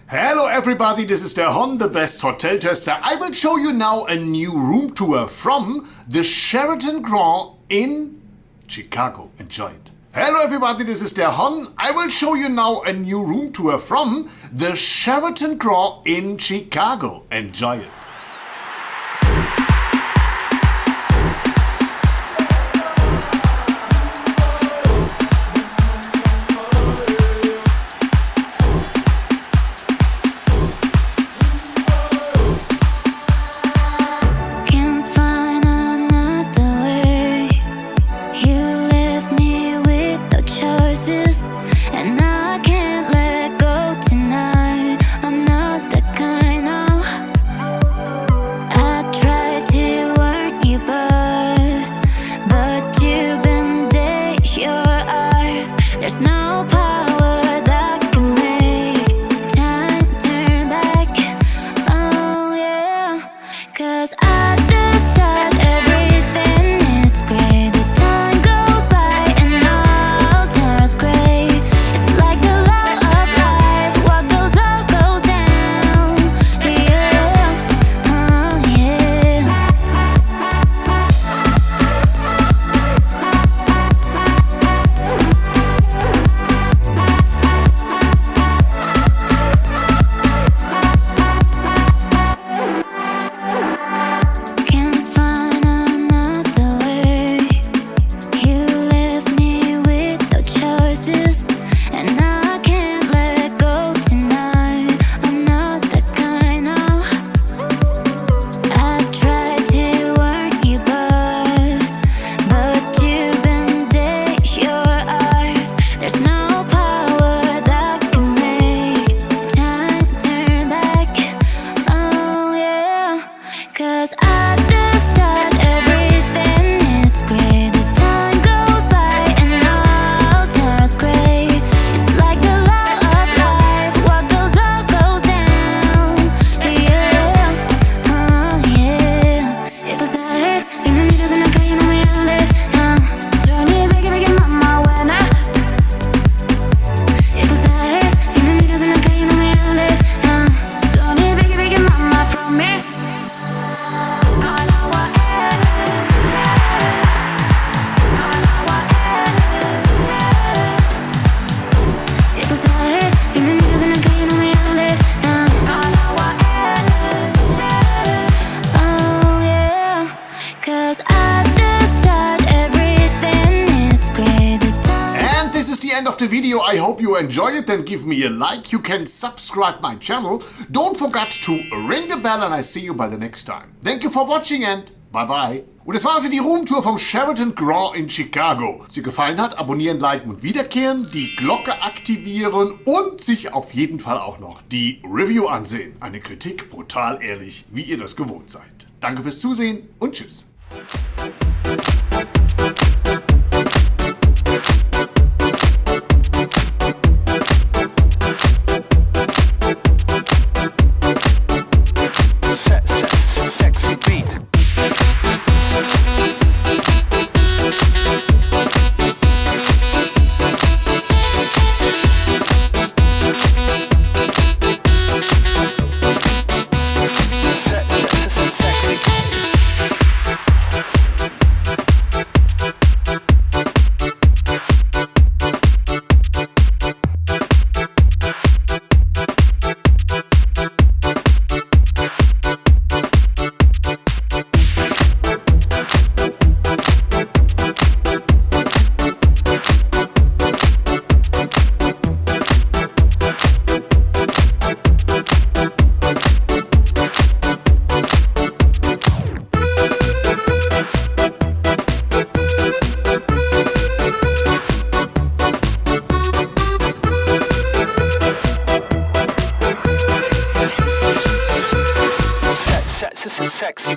Hello everybody, this is der Hon, the best hotel tester. I will show you now a new room tour from the Sheraton Grand in Chicago. Enjoy it. Hello everybody, this is der Hon. I will show you now a new room tour from the Sheraton Grand in Chicago. Enjoy it. End of the video. I hope you enjoy it. Then give me a like. You can subscribe my channel. Don't forget to ring the bell and I see you by the next time. Thank you for watching and bye bye. Und das war sie, die Roomtour vom Sheraton Grand in Chicago. Wenn sie gefallen hat, abonnieren, liken und wiederkehren, die Glocke aktivieren und sich auf jeden Fall auch noch die Review ansehen. Eine Kritik brutal ehrlich, wie ihr das gewohnt seid. Danke fürs Zusehen und tschüss. Sexy.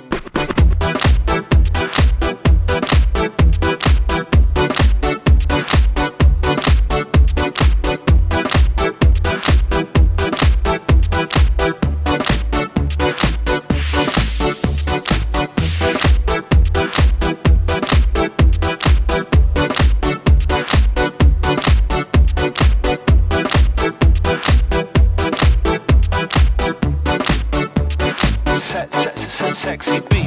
sexy beat.